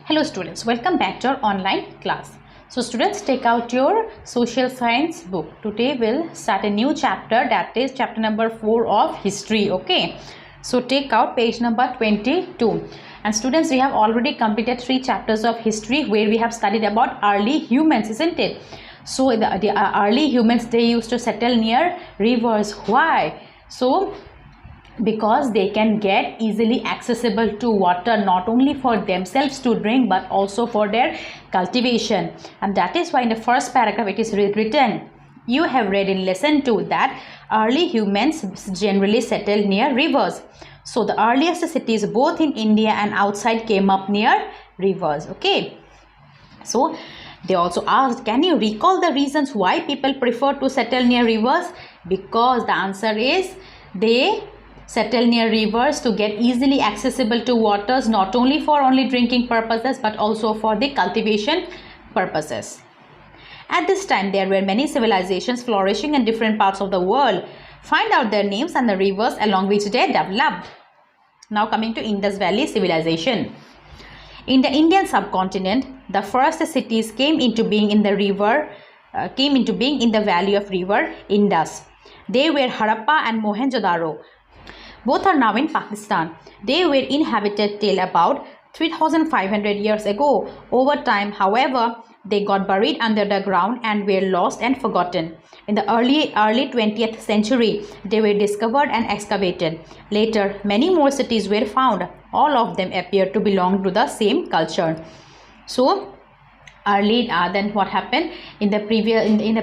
Hello students, welcome back to our online class. So students, take out your social science book. Today we'll start a new chapter, that is chapter number 4 of history. Okay, so take out page number 22. And students, we have already completed 3 chapters of history where we have studied about early humans, isn't it? So the early humans, they used to settle near rivers. Why? So because they can get easily accessible to water, not only for themselves to drink but also for their cultivation. And that is why in the first paragraph it is written, you have read in lesson 2 that early humans generally settled near rivers. So the earliest cities both in India and outside came up near rivers. Okay, so they also asked, can you recall the reasons why people prefer to settle near rivers? Because the answer is they settle near rivers to get easily accessible to waters, not only for drinking purposes but also for the cultivation purposes. At this time there were many civilizations flourishing in different parts of the world. Find out their names and the rivers along which they developed. Now coming to Indus Valley civilization. In the Indian subcontinent, the first cities came into being in the valley of river Indus. They were Harappa and Mohenjo-daro. Both are now in Pakistan. They were inhabited till about 3,500 years ago. Over time, however, they got buried under the ground and were lost and forgotten. In the early 20th century, they were discovered and excavated. Later, many more cities were found. All of them appear to belong to the same culture. So, then what happened in the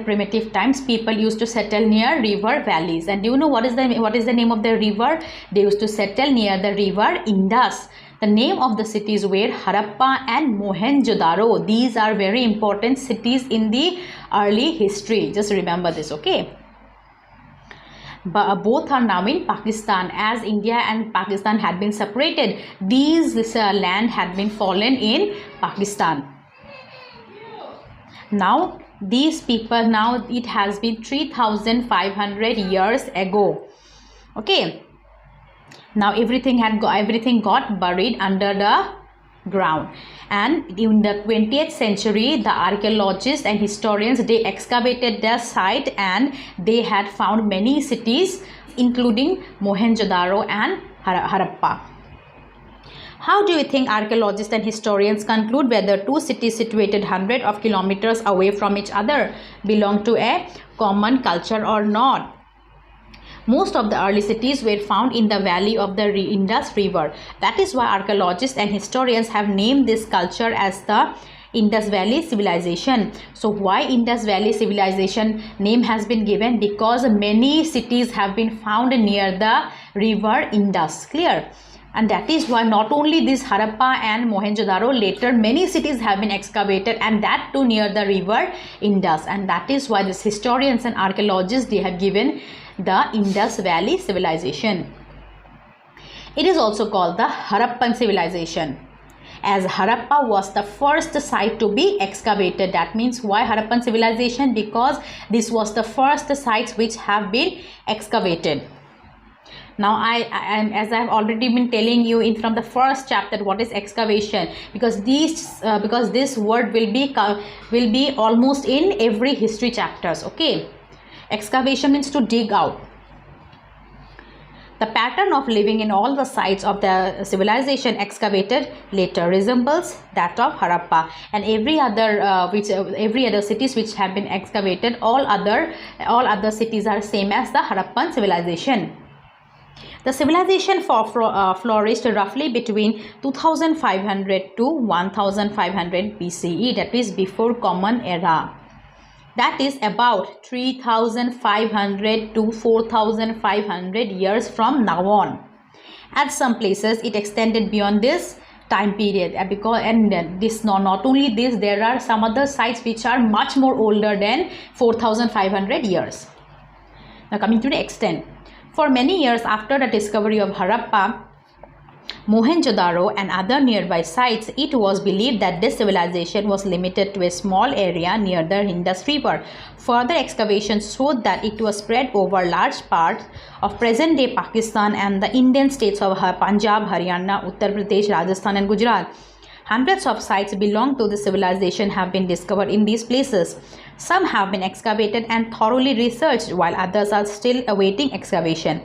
primitive times, people used to settle near river valleys. And do you know what is the name of the river? They used to settle near the river Indus. The name of the cities were Harappa and Mohenjo-daro. These are very important cities in the early history. Just remember this, okay? But both are now in Pakistan. As India and Pakistan had been separated, this land had been fallen in Pakistan. Now these people, now it has been 3,500 years ago. Okay, now everything got buried under the ground. And in the 20th century, the archaeologists and historians, they excavated the site and they had found many cities including Mohenjo-daro and Harappa. How do you think archaeologists and historians conclude whether two cities situated hundreds of kilometers away from each other belong to a common culture or not? Most of the early cities were found in the valley of the Indus River. That is why archaeologists and historians have named this culture as the Indus Valley Civilization. So why Indus Valley Civilization name has been given? Because many cities have been found near the river Indus. Clear? And that is why not only this Harappa and Mohenjo-daro, later many cities have been excavated, and that too near the river Indus. And that is why these historians and archaeologists, they have given the Indus Valley Civilization. It is also called the Harappan Civilization, as Harappa was the first site to be excavated. That means why Harappan Civilization? Because this was the first sites which have been excavated. Now as I have already been telling you from the first chapter what is excavation, because this word will be almost in every history chapters. Okay, excavation means to dig out. The pattern of living in all the sites of the civilization excavated later resembles that of Harappa, and every other cities which have been excavated, all other cities are same as the Harappan civilization. The civilization flourished roughly between 2500 to 1500 BCE, that is before Common Era. That is about 3500 to 4500 years from now on. At some places it extended beyond this time period, not only this, there are some other sites which are much more older than 4500 years. Now coming to the extent. For many years after the discovery of Harappa, Mohenjo-daro and other nearby sites, it was believed that this civilization was limited to a small area near the Indus River. Further excavations showed that it was spread over large parts of present-day Pakistan and the Indian states of Punjab, Haryana, Uttar Pradesh, Rajasthan and Gujarat. Hundreds of sites belong to the civilization have been discovered in these places. Some have been excavated and thoroughly researched, while others are still awaiting excavation.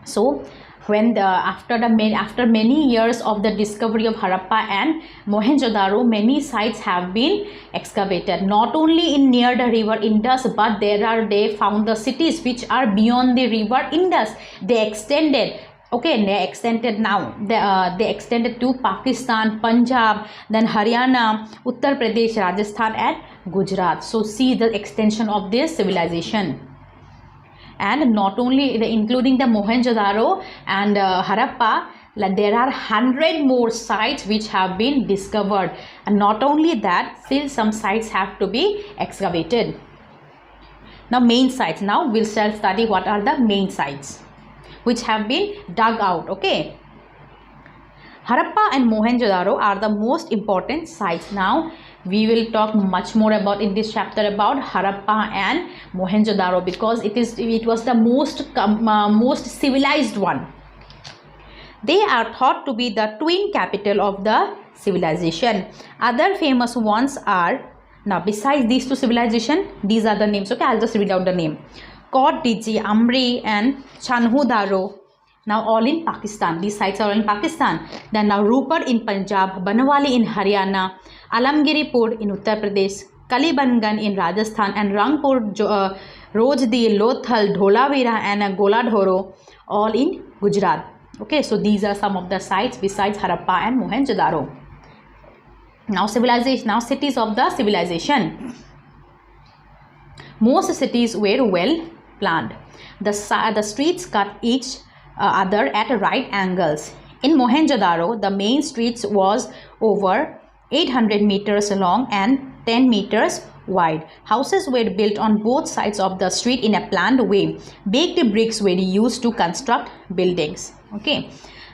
So when after many years of the discovery of Harappa and Mohenjo-daro, many sites have been excavated, not only in near the river Indus, but they found the cities which are beyond the river Indus. They extended. Okay, they extended now. They extended to Pakistan, Punjab, then Haryana, Uttar Pradesh, Rajasthan, and Gujarat. So see the extension of this civilization. And not only including the Mohenjo-daro and Harappa, there are 100 more sites which have been discovered, and not only that, still some sites have to be excavated. Now main sites. Now we'll shall study what are the main sites which have been dug out. Okay, Harappa and Mohenjo-daro are the most important sites. Now we will talk much more about in this chapter about Harappa and Mohenjo-daro, because it was the most civilized one. They are thought to be the twin capital of the civilization. Other famous ones are, now besides these two civilizations, these are the names. Okay, I'll just read out the name. Kot Diji, Amri and Chanhu-daro, now all in Pakistan. These sites are all in Pakistan. Then now Rupar in Punjab, Banwali in Haryana, Alamgiripur in Uttar Pradesh, Kalibangan in Rajasthan, and Rangpur, Rojdi, Lothal, Dholavira and Goladhoro, all in Gujarat. Okay, so these are some of the sites besides Harappa and Mohenjo-daro. Now civilization, now cities of the civilization. Most cities were well planned. The streets cut each other at right angles. In Mohenjo-daro, the main streets was over 800 meters long and 10 meters wide. Houses were built on both sides of the street in a planned way. Baked bricks were used to construct buildings. Okay,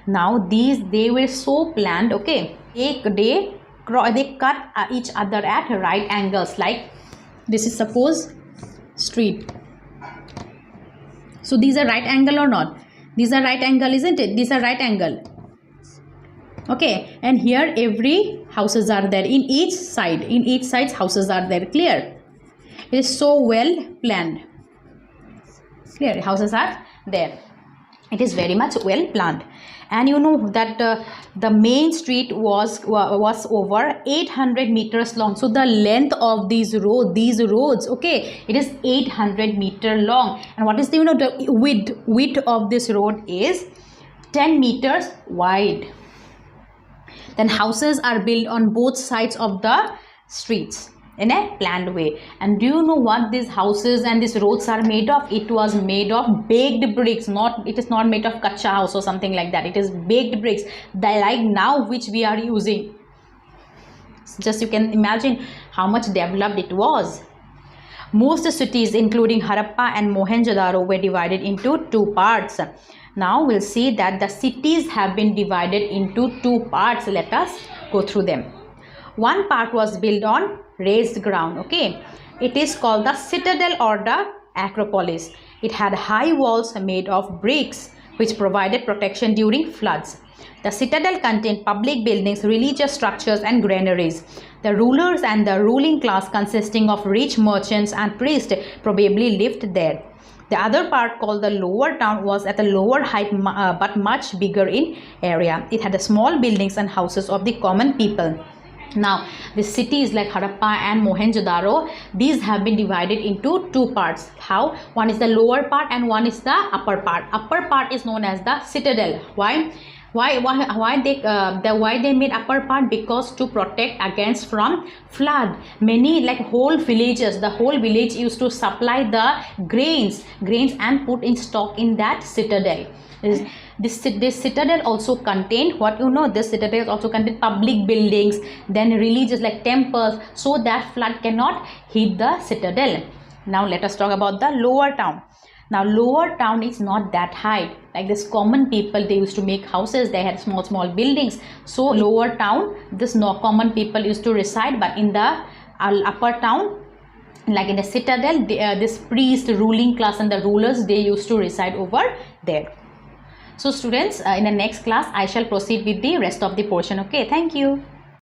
now they were so planned. Okay, they cut each other at right angles. Like this is suppose street. So these are right angle or not? These are right angle, isn't it? These are right angle. Okay, and here every houses are there in each side. In each side houses are there. Clear? It is so well planned. Clear? Houses are there. It is very much well planned. And you know that the main street was over 800 meters long. So the length of these roads, okay, it is 800 meter long. And what is the, the width of this road is 10 meters wide. Then houses are built on both sides of the streets in a planned way. And do you know what these houses and these roads are made of? It was made of baked bricks. It is not made of kacha house or something like that. It is baked bricks, like now which we are using. Just you can imagine how much developed it was. Most cities including Harappa and Mohenjo-daro were divided into two parts. Now we'll see that the cities have been divided into two parts. Let us go through them. One part was built on raised ground. Okay, it is called the citadel or the acropolis. It had high walls made of bricks which provided protection during floods. The citadel contained public buildings, religious structures and granaries. The rulers and the ruling class, consisting of rich merchants and priests, probably lived there. The other part, called the lower town, was at a lower height but much bigger in area. It had small buildings and houses of the common people. Now the cities like Harappa and Mohenjo-daro, these have been divided into two parts. How? One is the lower part and one is the upper part. Upper part is known as the citadel. Why they made upper part? Because to protect against from flood. Many, like whole villages, the whole village used to supply the grains and put in stock in that citadel. This citadel also contained this citadel also contained public buildings, then religious like temples, so that flood cannot hit the citadel. Now let us talk about the lower town. Now lower town is not that high. Like this common people, they used to make houses, they had small buildings. So lower town, this common people used to reside, but in the upper town, like in the citadel, this priest, ruling class and the rulers, they used to reside over there. So students, in the next class I shall proceed with the rest of the portion. Okay, thank you.